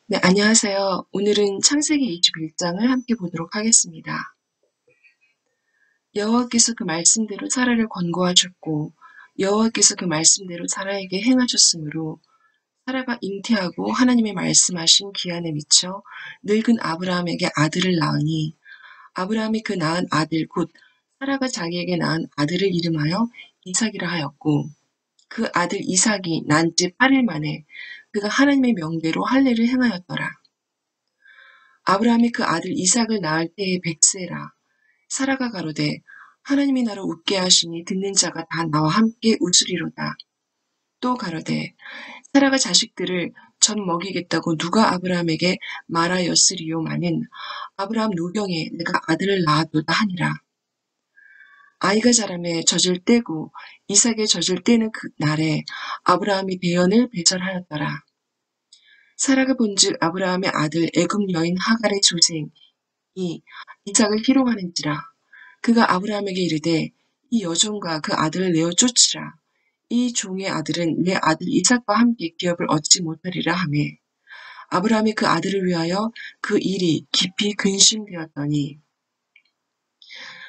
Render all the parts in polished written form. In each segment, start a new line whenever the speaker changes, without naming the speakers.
네, 안녕하세요. 오늘은 창세기 21장을 함께 보도록 하겠습니다. 여호와께서 그 말씀대로 사라를 권고하셨고 여호와께서 그 말씀대로 사라에게 행하셨으므로 사라가 잉태하고 하나님의 말씀하신 기한에 미쳐 늙은 아브라함에게 아들을 낳으니 아브라함이 그 낳은 아들 곧 사라가 자기에게 낳은 아들을 이름하여 이삭이라 하였고 그 아들 이삭이 난 지 8일 만에 그가 하나님의 명대로 할례를 행하였더라. 아브라함이 그 아들 이삭을 낳을 때에 백세라. 사라가 가로되 하나님이 나를 웃게 하시니 듣는 자가 다 나와 함께 웃으리로다. 또 가로되 사라가 자식들을 전 먹이겠다고 누가 아브라함에게 말하였으리요마는 아브라함 노경에 내가 아들을 낳았도다 하니라. 아이가 자라매 젖을 떼고 이삭의 젖을 떼는 그 날에 아브라함이 대언을 배설하였더라. 사라가 본즉 아브라함의 아들 애굽 여인 하갈의 조생 이 이삭을 희롱하는지라. 그가 아브라함에게 이르되 이 여종과 그 아들을 내어 쫓으라. 이 종의 아들은 내 아들 이삭과 함께 기업을 얻지 못하리라 하매 아브라함이 그 아들을 위하여 그 일이 깊이 근심되었더니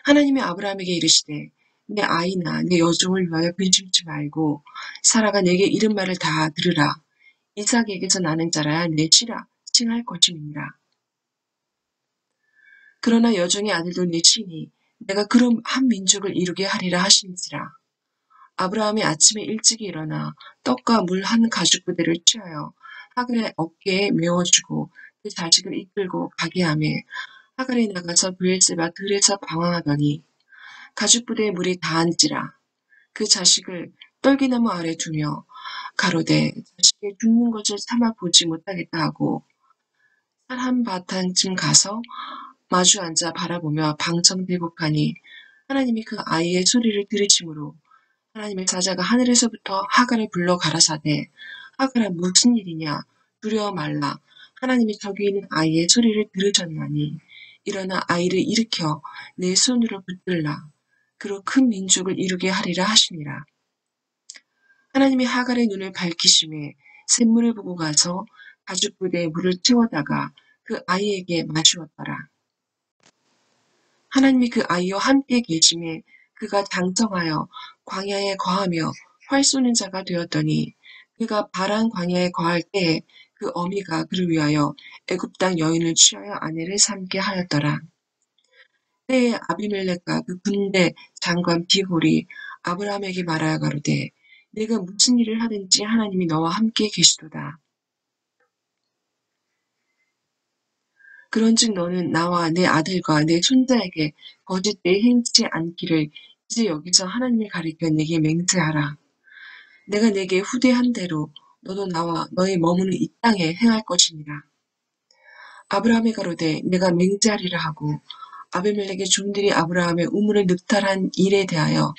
하나님이 아브라함에게 이르시되 내 아이나 내 여종을 위하여 근심치 말고 사라가 내게 이른 말을 다 들으라. 이삭에게서 나는 자라야 내 치라 칭할 것임이니라. 그러나 여종의 아들도 내 치니 내가 그럼 한 민족을 이루게 하리라 하신지라. 아브라함이 아침에 일찍이 일어나 떡과 물 한 가죽부대를 취하여 하갈의 어깨에 메어주고 그 자식을 이끌고 가게 하며 하갈이 나가서 브엘세바 들에서 방황하더니 가죽부대에 물이 다한지라. 그 자식을 떨기나무 아래 두며 가로되 자식의 죽는 것을 참아 보지 못하겠다 하고 산 한바탕쯤 가서 마주 앉아 바라보며 방청대곡하니 하나님이 그 아이의 소리를 들으심으로 하나님의 사자가 하늘에서부터 하갈을 불러 가라사대 하갈아 무슨 일이냐 두려워 말라 하나님이 저기 있는 아이의 소리를 들으셨나니 일어나 아이를 일으켜 내 손으로 붙들라 그로 큰 민족을 이루게 하리라 하시니라. 하나님이 하갈의 눈을 밝히심에 샘물을 보고 가서 가죽부대에 물을 채워다가 그 아이에게 마주었더라. 하나님이 그 아이와 함께 계심에 그가 장성하여 광야에 거하며 활 쏘는 자가 되었더니 그가 바란 광야에 거할 때에 그 어미가 그를 위하여 애굽 땅 여인을 취하여 아내를 삼게 하였더라. 때에 아비멜렉과 그 군대 장관 비홀이 아브라함에게 말하여 가로되 네가 무슨 일을 하든지 하나님이 너와 함께 계시도다. 그런즉 너는 나와 내 아들과 내 손자에게 거짓되이 행치 않기를 이제 여기서 하나님을 가리켜 내게 맹세하라. 내가 내게 후대한 대로 너도 나와 너의 머무는 이 땅에 행할 것이니라. 아브라함이 가로되 내가 맹세하리라 하고 아비멜렉의 종들이 아브라함의 우물을 늑탈한 일에 대하여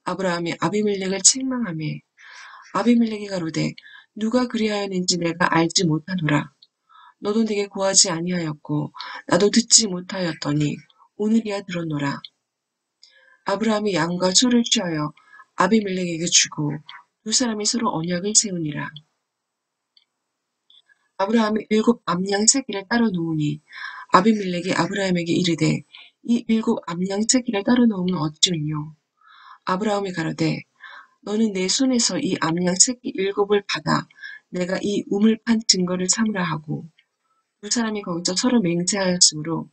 아브라함이 아비멜렉을 책망하며 아비멜렉이 가로되 누가 그리하였는지 내가 알지 못하노라. 너도 내게 구하지 아니하였고 나도 듣지 못하였더니 오늘이야 들었노라. 아브라함이 양과 소를 취하여 아비멜렉에게 주고 두 사람이 서로 언약을 세우니라. 아브라함이 7 암양 새끼를 따로 놓으니 아비멜렉이 아브라함에게 이르되 이 7 암양 새끼를 따로 놓으면 어찌오뇨. 아브라함이 가로되 너는 내 손에서 이 암양 새끼 7을 받아 내가 이 우물 판 증거를 삼으라 하고 두 사람이 거기서 서로 맹세하였으므로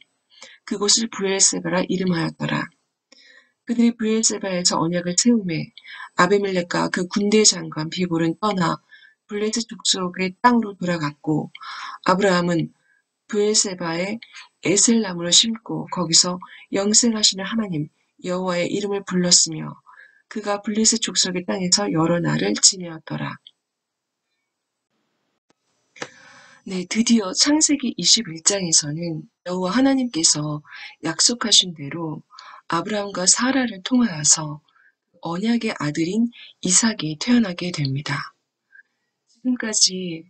그곳을 브엘세바라 이름하였더라. 그들이 브엘세바에서 언약을 세우매 아비멜렉과 그 군대 장관 비볼은 떠나 블레셋 족속의 땅으로 돌아갔고 아브라함은 브엘세바에 에셀나무를 심고 거기서 영생하시는 하나님 여호와의 이름을 불렀으며 그가 블레셋 족속의 땅에서 여러 날을 지내었더라. 네, 드디어 창세기 21장에서는 여호와 하나님께서 약속하신 대로 아브라함과 사라를 통하여서 언약의 아들인 이삭이 태어나게 됩니다. 지금까지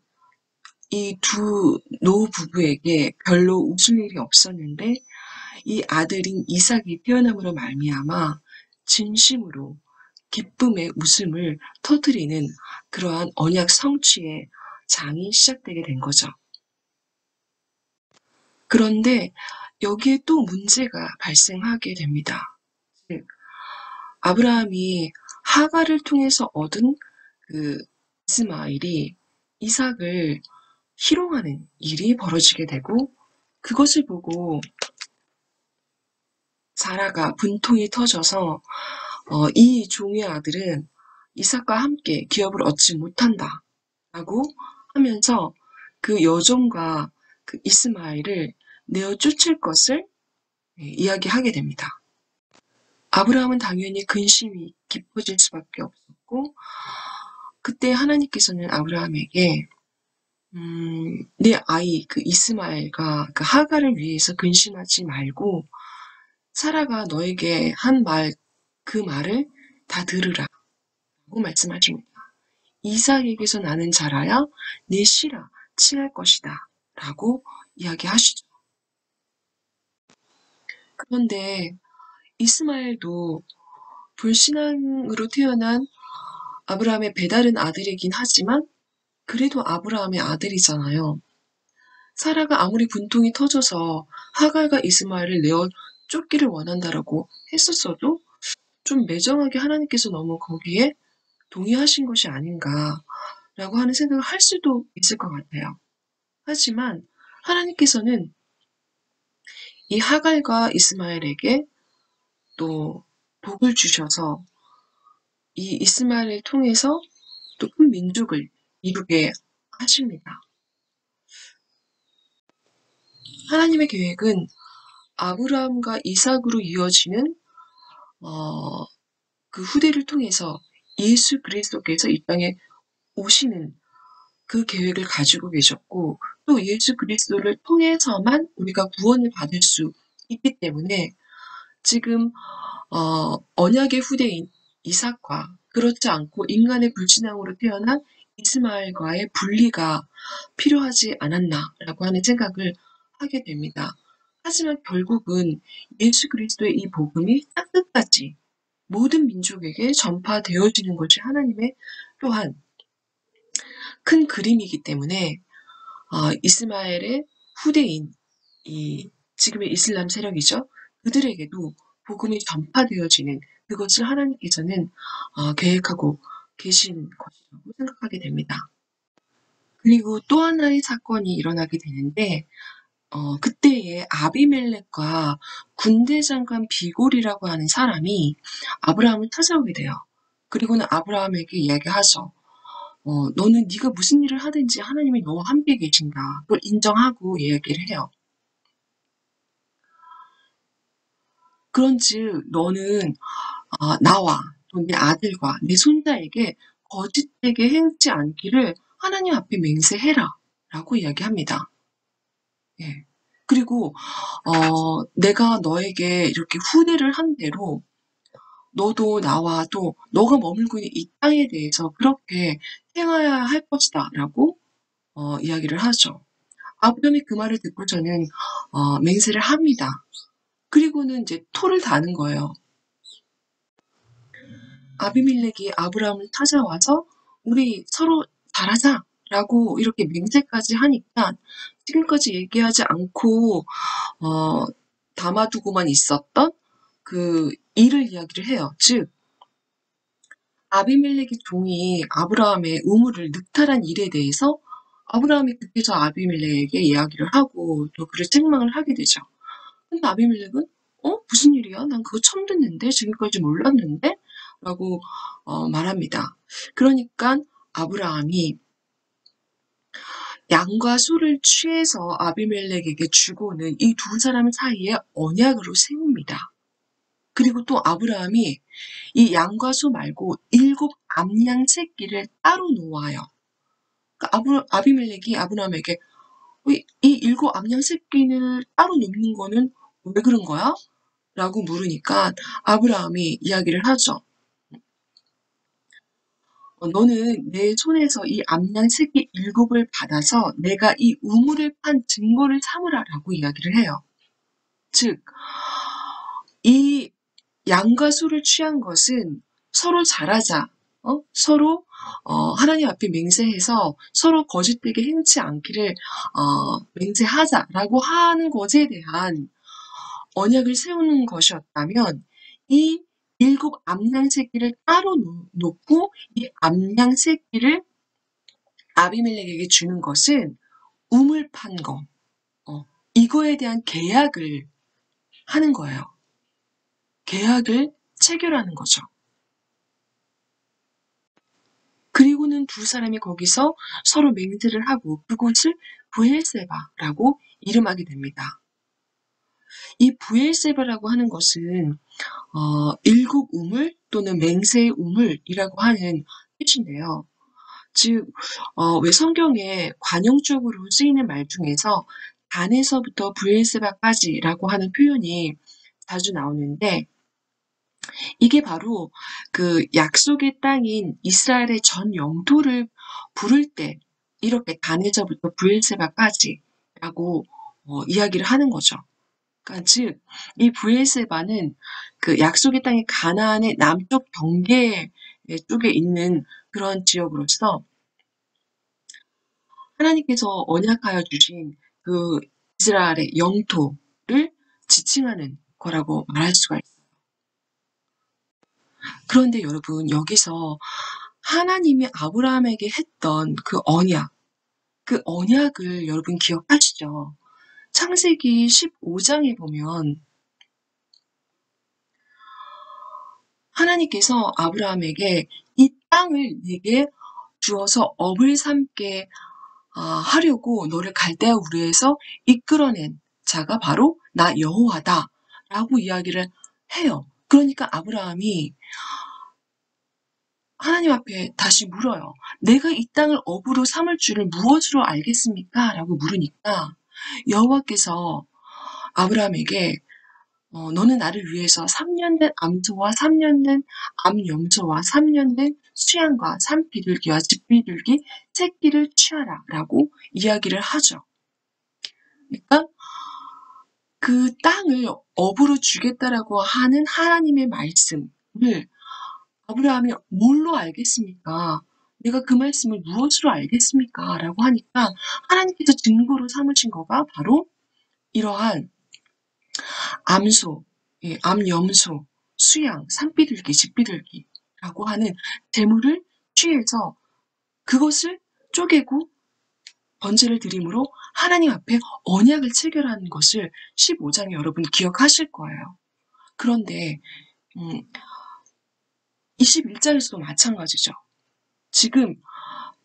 이 두 노부부에게 별로 웃을 일이 없었는데 이 아들인 이삭이 태어남으로 말미암아 진심으로 기쁨의 웃음을 터뜨리는 그러한 언약 성취의 장이 시작되게 된 거죠. 그런데 여기에 또 문제가 발생하게 됩니다. 즉, 아브라함이 하갈을 통해서 얻은 그 이스마엘이 이삭을 희롱하는 일이 벌어지게 되고, 그것을 보고 사라가 분통이 터져서 이 종의 아들은 이삭과 함께 기업을 얻지 못한다 라고 하면서 그 여종과 그 이스마엘을 내어 쫓을 것을 이야기하게 됩니다. 아브라함은 당연히 근심이 깊어질 수밖에 없었고, 그때 하나님께서는 아브라함에게 내 아이 그 이스마엘과 그 하갈을 위해서 근심하지 말고 사라가 너에게 한 말, 그 말을 다 들으라 라고 말씀하십니다. 이삭에게서 나는 자라야 내 씨라 칭할 것이다 라고 이야기하시죠. 그런데 이스마엘도 불신앙으로 태어난 아브라함의 배다른 아들이긴 하지만 그래도 아브라함의 아들이잖아요. 사라가 아무리 분통이 터져서 하갈과 이스마엘을 내어 쫓기를 원한다라고 했었어도 좀 매정하게 하나님께서 너무 거기에 동의하신 것이 아닌가라고 하는 생각을 할 수도 있을 것 같아요. 하지만 하나님께서는 이 하갈과 이스마엘에게 또 복을 주셔서 이 이스마엘을 통해서 또 큰 민족을 이루게 하십니다. 하나님의 계획은 아브라함과 이삭으로 이어지는 그 후대를 통해서 예수 그리스도께서 이 땅에 오시는 그 계획을 가지고 계셨고, 또 예수 그리스도를 통해서만 우리가 구원을 받을 수 있기 때문에 지금 언약의 후대인 이삭과 그렇지 않고 인간의 불신앙으로 태어난 이스마엘과의 분리가 필요하지 않았나라고 하는 생각을 하게 됩니다. 하지만 결국은 예수 그리스도의 이 복음이 땅끝까지 모든 민족에게 전파되어지는 것이 하나님의 또한 큰 그림이기 때문에 이스마엘의 후대인 이 지금의 이슬람 세력이죠. 그들에게도 복음이 전파되어지는 그것을 하나님께서는 계획하고 계신 것이라고 생각하게 됩니다. 그리고 또 하나의 사건이 일어나게 되는데 그때에 아비멜렉과 군대장관 비골이라고 하는 사람이 아브라함을 찾아오게 돼요. 그리고는 아브라함에게 이야기하죠. 너는 네가 무슨 일을 하든지 하나님이 너와 함께 계신다. 그걸 인정하고 이야기를 해요. 그런즉 너는 나와 또 내 아들과 내 손자에게 거짓되게 행치 않기를 하나님 앞에 맹세해라 라고 이야기합니다. 예. 그리고 내가 너에게 이렇게 후대를 한 대로 너도 나와 또 너가 머물고 있는 이 땅에 대해서 그렇게 행해야 할 것이다 라고 이야기를 하죠. 아브라함이 그 말을 듣고서는 맹세를 합니다. 그리고는 이제 토를 다는 거예요. 아비멜렉이 아브라함을 찾아와서 우리 서로 잘하자 라고 이렇게 맹세까지 하니까 지금까지 얘기하지 않고 담아두고만 있었던 그 일을 이야기를 해요. 즉 아비멜렉의 종이 아브라함의 우물을 늑탈한 일에 대해서 아브라함이 그때서 아비멜렉에게 이야기를 하고 또 그를 책망을 하게 되죠. 근데 아비멜렉은 무슨 일이야? 난 그거 처음 듣는데 지금까지 몰랐는데? 라고 말합니다. 그러니까 아브라함이 양과 소를 취해서 아비멜렉에게 주고는 이 두 사람 사이에 언약으로 세웁니다. 그리고 또 아브라함이 이 양과 소 말고 7 암양 새끼를 따로 놓아요. 그러니까 아비멜렉이 아브라함에게 이 7 암양 새끼를 따로 놓는 거는 왜 그런 거야? 라고 물으니까 아브라함이 이야기를 하죠. 너는 내 손에서 이 암양 새끼 7을 받아서 내가 이 우물을 판 증거를 삼으라 라고 이야기를 해요. 즉, 이 양과 소를 취한 것은 서로 잘하자, 서로 하나님 앞에 맹세해서 서로 거짓되게 행치 않기를 맹세하자라고 하는 것에 대한 언약을 세우는 것이었다면 이 7 암양 새끼를 따로 놓고 이 암양 새끼를 아비멜렉에게 주는 것은 우물 판 거, 이거에 대한 계약을 하는 거예요. 계약을 체결하는 거죠. 그리고는 두 사람이 거기서 서로 맹세를 하고 그곳을 브엘세바라고 이름하게 됩니다. 이 브엘세바라고 하는 것은 7 우물 또는 맹세의 우물이라고 하는 뜻인데요. 즉, 왜 성경에 관용적으로 쓰이는 말 중에서 단에서부터 브엘세바까지라고 하는 표현이 자주 나오는데 이게 바로 그 약속의 땅인 이스라엘의 전 영토를 부를 때 이렇게 단에서부터 브엘세바까지라고 이야기를 하는 거죠. 그러니까 즉, 이 브엘세바는 그 약속의 땅인 가나안의 남쪽 경계 쪽에 있는 그런 지역으로서 하나님께서 언약하여 주신 그 이스라엘의 영토를 지칭하는 거라고 말할 수가 있어요. 그런데 여러분, 여기서 하나님이 아브라함에게 했던 그 언약을 여러분 기억하시죠? 창세기 15장에 보면 하나님께서 아브라함에게 이 땅을 네게 주어서 업을 삼게 하려고 너를 갈대아 우르에서 이끌어낸 자가 바로 나 여호와다라고 이야기를 해요. 그러니까 아브라함이 하나님 앞에 다시 물어요. 내가 이 땅을 업으로 삼을 줄을 무엇으로 알겠습니까? 라고 물으니까 여호와께서 아브라함에게 너는 나를 위해서 3년 된 암소와 3년 된 암염소와 3년 된 수양과 산비둘기와 집비둘기 새끼를 취하라 라고 이야기를 하죠. 그러니까 그 땅을 업으로 주겠다라고 하는 하나님의 말씀을 아브라함이 뭘로 알겠습니까? 내가 그 말씀을 무엇으로 알겠습니까? 라고 하니까 하나님께서 증거로 삼으신 거가 바로 이러한 암소, 암염소, 수양, 산비둘기, 집비둘기라고 하는 재물을 취해서 그것을 쪼개고 번제를 드림으로 하나님 앞에 언약을 체결하는 것을 15장에 여러분 기억하실 거예요. 그런데 21장에서도 마찬가지죠. 지금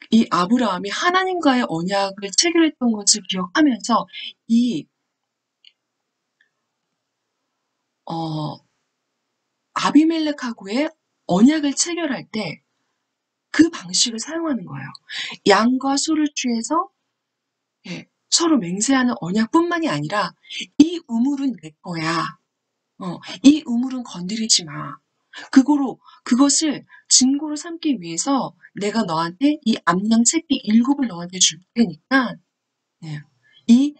이 아브라함이 하나님과의 언약을 체결했던 것을 기억하면서 이 아비멜렉하고의 언약을 체결할 때 그 방식을 사용하는 거예요. 양과 소를 취해서 서로 맹세하는 언약뿐만이 아니라 이 우물은 내 거야. 이 우물은 건드리지 마. 그것을 증거로 삼기 위해서 내가 너한테 이 암양 새끼 7을 너한테 줄 테니까 이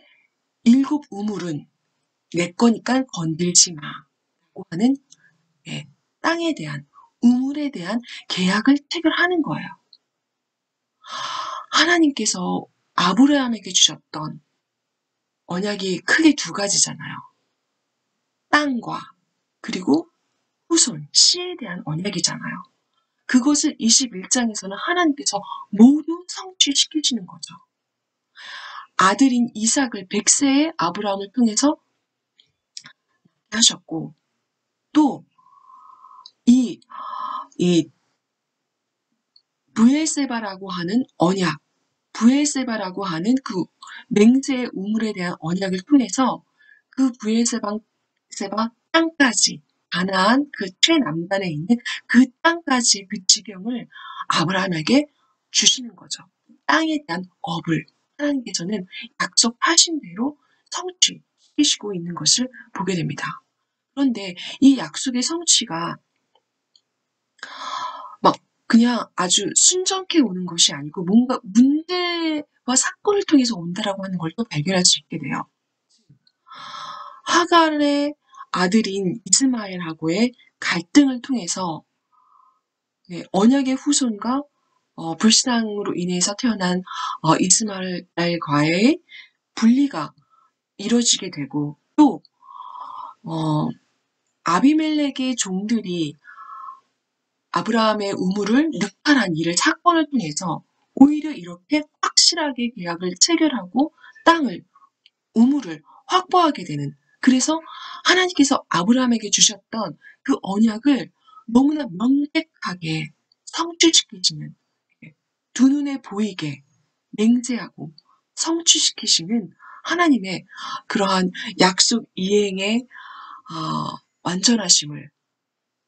7 우물은 내 거니까 건들지 마라고 하는 땅에 대한 우물에 대한 계약을 체결하는 거예요. 하나님께서 아브라함에게 주셨던 언약이 크게 2가지잖아요. 땅과 그리고 후손, 씨에 대한 언약이잖아요. 그것을 21장에서는 하나님께서 모두 성취시키시는 거죠. 아들인 이삭을 100세의 아브라함을 통해서 하셨고 또 이 브엘세바라고 하는 언약, 브엘세바라고 하는 그 맹세의 우물에 대한 언약을 통해서 그 브엘세바 땅까지 가나안 그 최남단에 있는 그 땅까지 그 지경을 아브라함에게 주시는 거죠. 땅에 대한 업을 하나님께서는 약속하신 대로 성취시키시고 있는 것을 보게 됩니다. 그런데 이 약속의 성취가 막 그냥 아주 순정케 오는 것이 아니고 뭔가 문제와 사건을 통해서 온다라고 하는 걸 또 발견할 수 있게 돼요. 하갈의 아들인 이스마엘하고의 갈등을 통해서 언약의 후손과 불신앙으로 인해서 태어난 이스마엘과의 분리가 이루어지게 되고 또 어 아비멜렉의 종들이 아브라함의 우물을 늑탈한 일을 사건을 통해서 오히려 이렇게 확실하게 계약을 체결하고 땅을 우물을 확보하게 되는, 그래서 하나님께서 아브라함에게 주셨던 그 언약을 너무나 명백하게 성취시키시는, 두 눈에 보이게 맹세하고 성취시키시는 하나님의 그러한 약속 이행의 완전하심을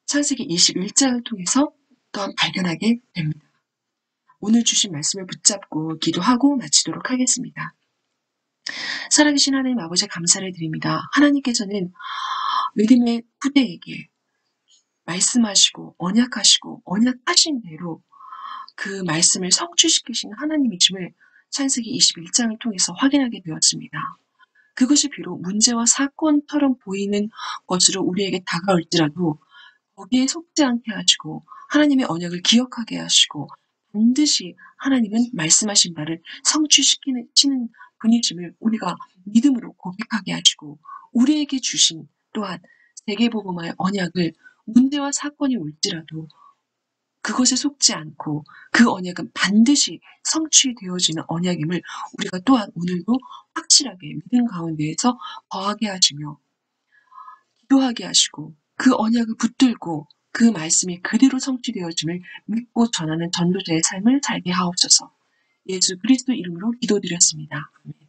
창세기 21장을 통해서 또한 발견하게 됩니다. 오늘 주신 말씀을 붙잡고 기도하고 마치도록 하겠습니다. 살아계신 하나님 아버지 감사를 드립니다. 하나님께서는 믿음의 후대에게 말씀하시고 언약하신 대로 그 말씀을 성취시키신 하나님이심을 창세기 21장을 통해서 확인하게 되었습니다. 그것이 비록 문제와 사건처럼 보이는 것으로 우리에게 다가올지라도 거기에 속지 않게 하시고 하나님의 언약을 기억하게 하시고 반드시 하나님은 말씀하신 바를 성취시키는 분이심을 우리가 믿음으로 고백하게 하시고 우리에게 주신 또한 세계복음화의 언약을 문제와 사건이 올지라도 그것에 속지 않고 그 언약은 반드시 성취되어지는 언약임을 우리가 또한 오늘도 확실하게 믿음 가운데에서 거하게 하시며 기도하게 하시고 그 언약을 붙들고 그 말씀이 그대로 성취되어짐을 믿고 전하는 전도자의 삶을 살게 하옵소서. 예수 그리스도 이름으로 기도드렸습니다. 아멘.